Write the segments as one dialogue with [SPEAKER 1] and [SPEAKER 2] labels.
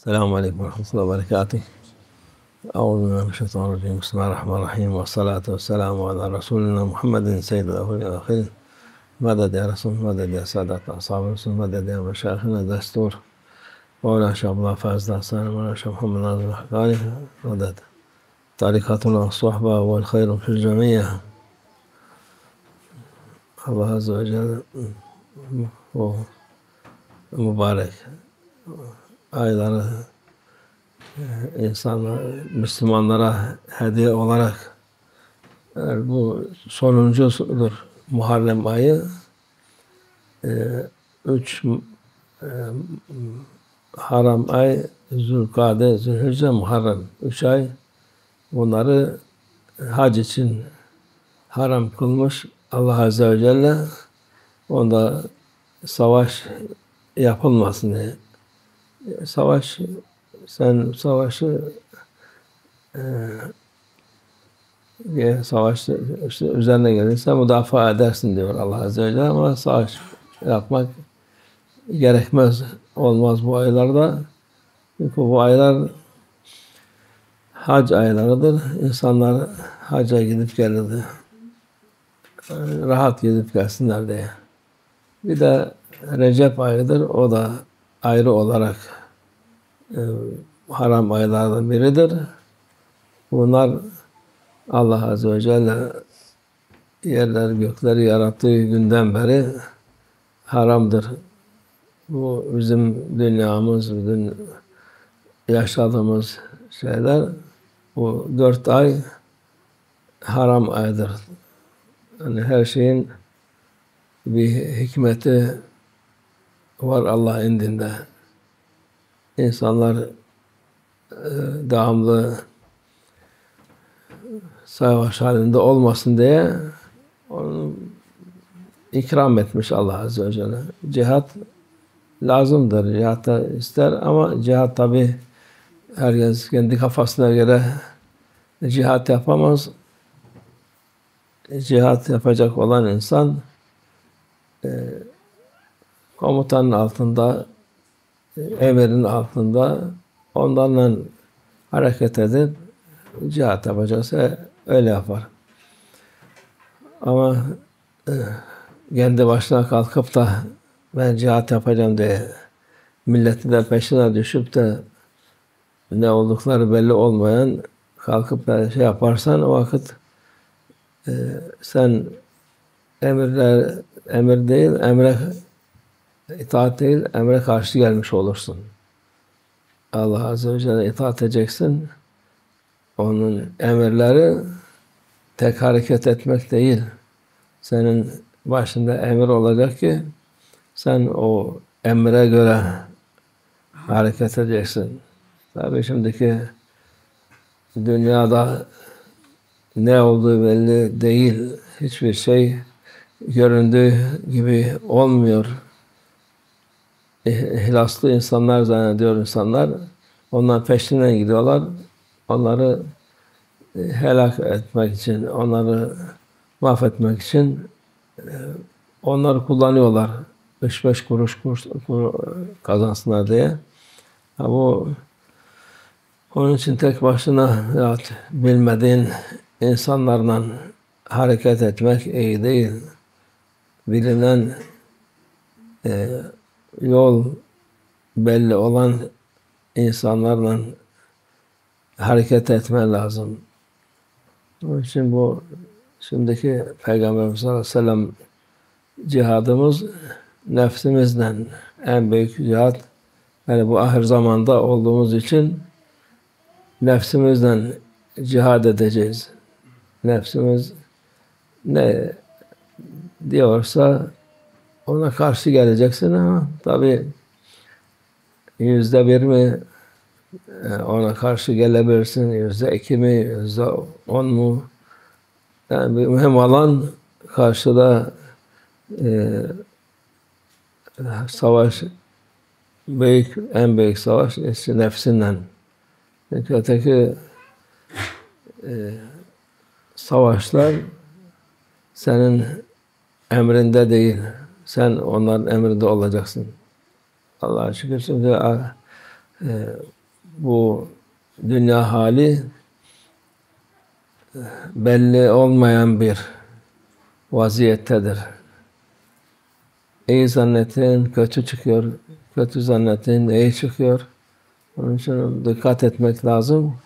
[SPEAKER 1] السلام عليكم ورحمة الله وبركاته. أعوذ بالله من الشيطان الرجيم. بسم الله الرحمن الرحيم، والصلاة والسلام على رسولنا محمد سيد الأولين والآخرين. مدد يا رسول، مدد يا سادة أصحاب الرسول، مدد يا مشايخنا دستور مولانا شيخ عبد الله فاز داستان، مولانا شيخ محمد ناصر الحقاني، مدد طريقتنا الصحبة والخير في الجميع. Allah Azze ve Celle o mübarek ayları insanlar, Müslümanlara hediye olarak bu sonuncusudur. Muharrem ayı 3 haram ay, Zülkade, Zülhicce, Muharrem 3 ay, bunları hac için haram kılmış Allah Azze ve Celle. Onda savaş yapılmasın diye. Sen savaşı savaş işte üzerine gelirse müdafaa edersin diyor Allah Azze ve Celle, ama savaş yapmak gerekmez, olmaz bu aylarda. Çünkü bu aylar hac aylarıdır. İnsanlar hacca gidip gelirdi. Rahat gidip gelsinler diye. Bir de Recep ayıdır. O da ayrı olarak haram aylardan biridir. Bunlar Allah Azze ve Celle yerler gökleri yarattığı günden beri haramdır. Bu bizim dünyamız, bütün yaşadığımız şeyler, bu 4 ay haram aydır. Yani her şeyin bir hikmeti var Allah indinde. İnsanlar devamlı savaş halinde olmasın diye onu ikram etmiş Allah Azze ve Celle. Cihat lazımdır, cihat da ister, ama cihat tabi herkes kendi kafasına göre cihat yapamaz. Cihat yapacak olan insan komutanın altında, emirin altında, onlarla hareket edip cihat yapacaksa öyle yapar. Ama kendi başına kalkıp da ben cihat yapacağım diye milletin de peşine düşüp de ne oldukları belli olmayan kalkıp da şey yaparsan, o vakit sen emir değil, emre itaat değil, emre karşı gelmiş olursun. Allah Azze ve Celle itaat edeceksin. Onun emirleri tek hareket etmek değil. Senin başında emir olacak ki sen o emre göre hareket edeceksin. Tabii şimdiki dünyada ne olduğu belli değil. Hiçbir şey göründüğü gibi olmuyor. İhlaslı insanlar zannediyor insanlar. Onlar peşinden gidiyorlar. Onları helak etmek için, onları mahvetmek için onları kullanıyorlar. 3-5 kuruş kazansınlar diye. Onun için tek başına bilmediğin insanlarla hareket etmek iyi değil. Bilinen yol belli olan insanlarla hareket etmen lazım. Onun için bu şimdiki Peygamberimiz sallallahu aleyhi ve sellem cihadımız nefsimizle en büyük cihad. Yani bu ahir zamanda olduğumuz için nefsimizle cihad edeceğiz. Nefsimiz ne diyorsa ona karşı geleceksin, ama tabii %1 mi ona karşı gelebilirsin, %2 mi, %10 mu? Yani mühim olan karşıda savaş, en büyük savaş işte nefsinle. Çünkü öteki savaşlar senin emrinde değil. Sen onların emrinde olacaksın. Allah'a şükür şimdi bu dünya hali belli olmayan bir vaziyettedir. İyi zannettiğin kötü çıkıyor, kötü zannettiğin iyi çıkıyor. Onun için dikkat etmek lazım.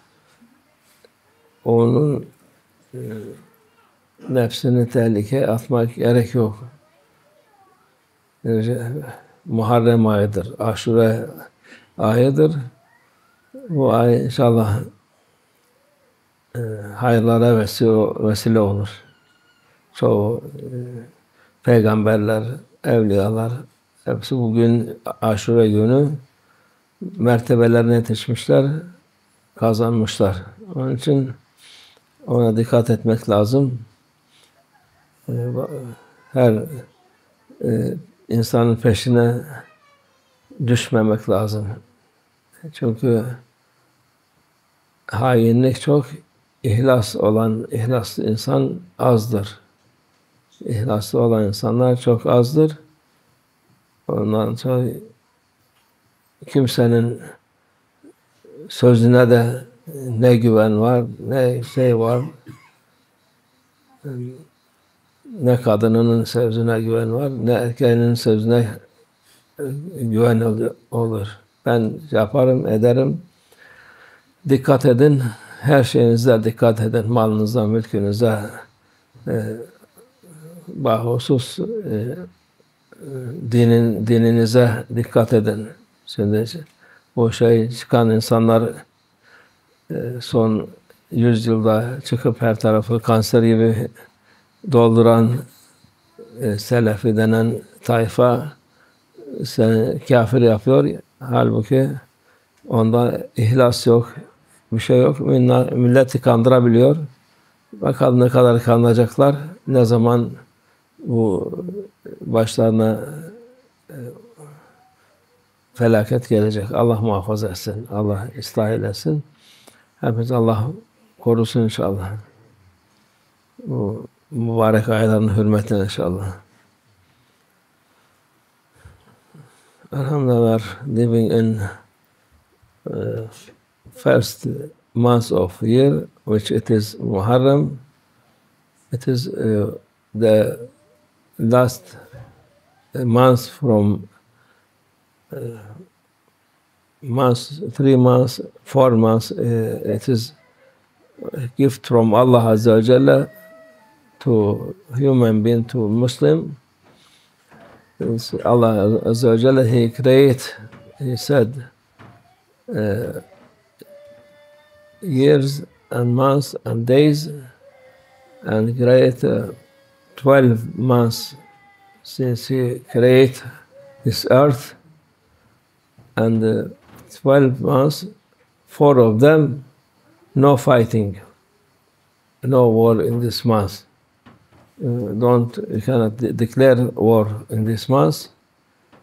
[SPEAKER 1] Onun nefsini tehlikeye atmak gerek yok. Muharrem ayıdır, Aşure ayıdır. Bu ay inşallah hayırlara vesile olur. Çoğu peygamberler, evliyalar hepsi bugün Aşure günü mertebelerine yetişmişler, kazanmışlar. Onun için ona dikkat etmek lazım. Her insanın peşine düşmemek lazım. Çünkü hainlik çok, ihlaslı insan azdır. İhlaslı olan insanlar çok azdır. Ondan sonra kimsenin sözüne de ne güven var, ne şey var, ne kadının sözüne güven var, ne erkeğinin sözüne güven olur. Ben yaparım, ederim. Dikkat edin, her şeyinize dikkat edin, malınıza, mülkünüze, bahusus dininize dikkat edin. Şimdi bu çıkan insanlar son 100 yılda çıkıp her tarafı kanser gibi dolduran Selefi denen tayfa seni kafir yapıyor. Halbuki onda ihlas yok, bir şey yok. Milleti kandırabiliyor. Bakalım ne kadar kandıracaklar, ne zaman bu başlarına felaket gelecek. Allah muhafaza etsin, Allah ıslah eylesin. Hepimiz Allah korusun inşallah. Bu mübarek ayların hürmetine inşallah. Alhamdulillah, living in first month of year, which it is Muharram. It is the last month from months, 3 months, 4 months. It is a gift from Allah Azza wa Jalla to human being, to Muslim. It's Allah Azza wa Jalla, He said, years and months and days, and create 12 months since He created this earth, and 12 months, 4 of them, no fighting, no war in this month. You cannot declare war in this month.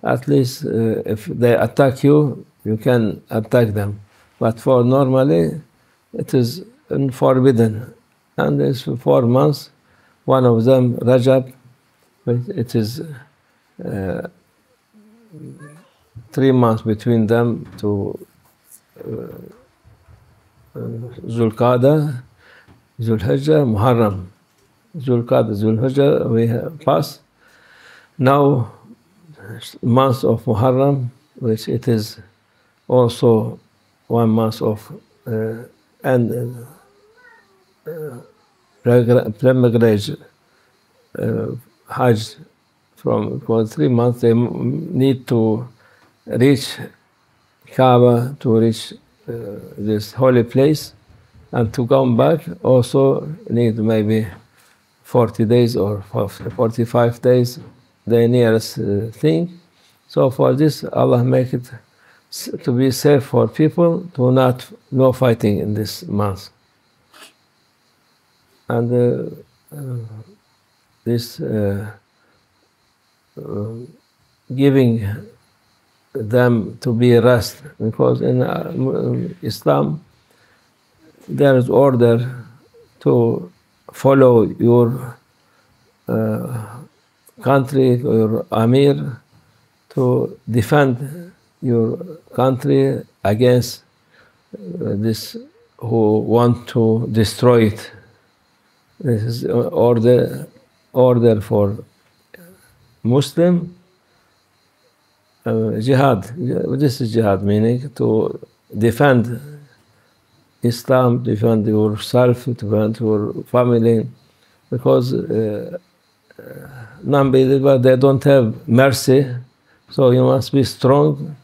[SPEAKER 1] At least if they attack you, you can attack them. But for normally, it is forbidden. And it's 4 months. One of them, Rajab, it is 3 months between them to Zulqa'dah, Zulhijjah, Muharram. Zulqa'dah, Zulhijjah, we have passed. Now, month of Muharram, which it is also 1 month of pilgrimage, Hajj, for 3 months they need to reach Kaaba, to reach this holy place, and to come back also need maybe 40 days or 45 days, the nearest thing. So for this, Allah make it to be safe for people, to no fighting in this month. And this giving them to be rest, because in Islam there is order to follow your country, your Amir, to defend your country against this who want to destroy it. This is order for Muslim jihad. This is jihad, meaning to defend Islam, defend yourself, defend your family, because non-believer, they don't have mercy, so you must be strong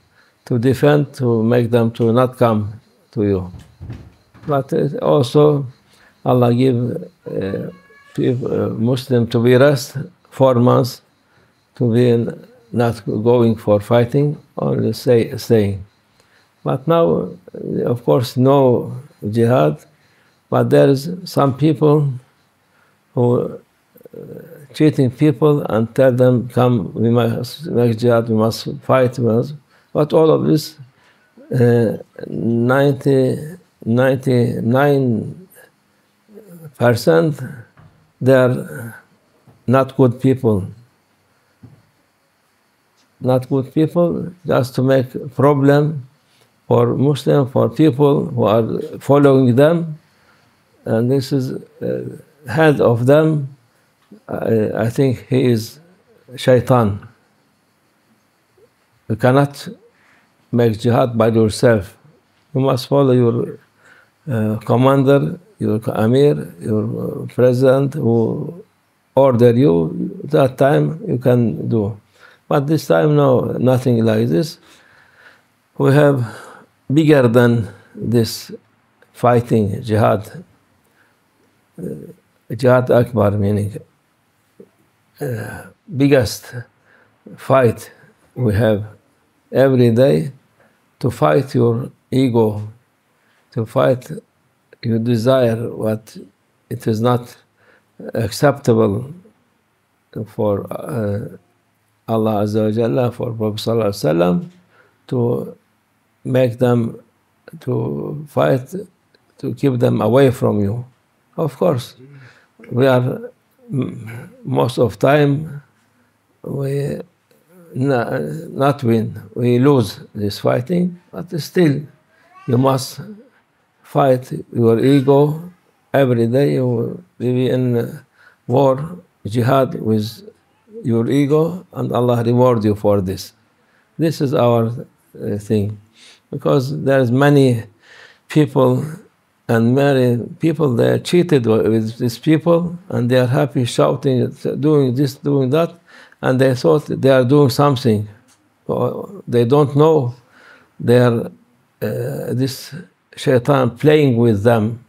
[SPEAKER 1] to defend, to make them to not come to you. But also Allah give Muslim to be rest 4 months, to be not going for fighting, only staying. But now, of course, no jihad, but there is some people who cheating people and tell them, come, we must make jihad, we must fight. But all of this, 99%, they are not good people. Not good people, just to make problem for Muslim, for people who are following them. And this is head of them. I think he is shaitan. You cannot make jihad by yourself. You must follow your commander, your amir, your president who order you. That time you can do. But this time, no, nothing like this. We have bigger than this fighting jihad. Jihad Akbar, meaning biggest fight we have every day, to fight your ego, to fight your desire, what it is not acceptable for Allah Azza wa Jalla, for Prophet Sallallahu Alaihi Wasallam, to make them to fight, to keep them away from you. Of course, we are most of time we not win, we lose this fighting, but still you must fight your ego every day. You will be in war, jihad with your ego, and Allah reward you for this. This is our thing, because there's many people, and many people, they are cheated with these people, and they are happy shouting, doing this, doing that, and they thought they are doing something. They don't know they are this shaitan playing with them.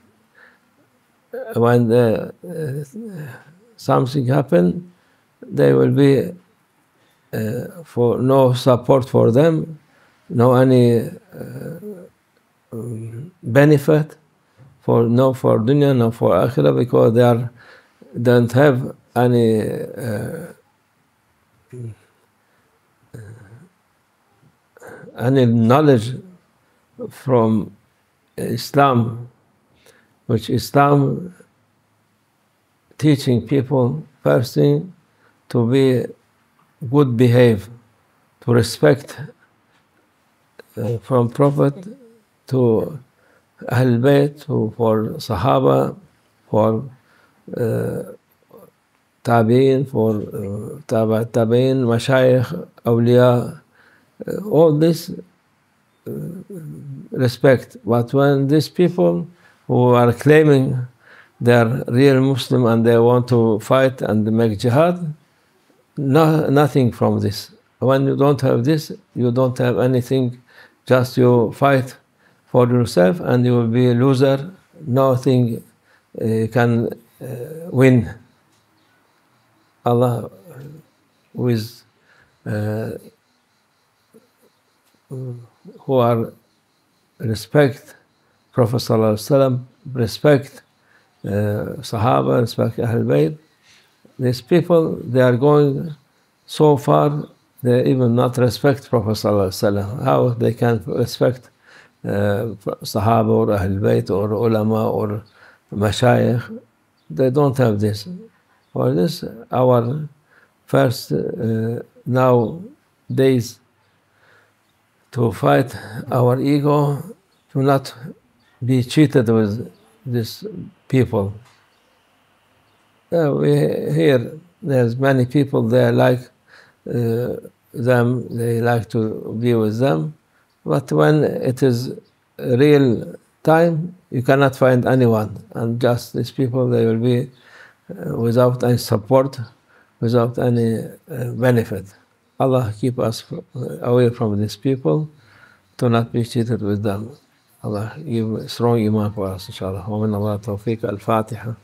[SPEAKER 1] When something happen, they will be for no support for them, no any benefit for dunya, no for akhirah, because they don't have any knowledge from Islam, which Islam teaching people first thing to be good behave, to respect from Prophet to Ahl Bayt, for Sahaba, for Tabi'in, for Tabi'in, Mashayikh, Awliya, all this respect. But when these people who are claiming they are real Muslim and they want to fight and make jihad, nothing from this. When you don't have this, you don't have anything, just you fight for yourself and you will be a loser. Nothing can win. Allah with who are respect Prophet Sallallahu Alaihi Wasallam, respect Sahaba, respect Ahl Bayt. These people, they are going so far, they even not respect Prophet Sallallahu Alaihi Wasallam. How they can respect Sahaba or Ahl Bayt or ulama or mashayikh? They don't have this. For this, our first nowadays to fight our ego, to not be cheated with these people. We hear there's many people there like them, they like to be with them, but when it is real time, you cannot find anyone, and just these people, they will be without any support, without any benefit. Allah keep us away from these people, to not be cheated with them. Allah give strong iman for us, inshallah. ومن الله التوفيق. الفاتحة.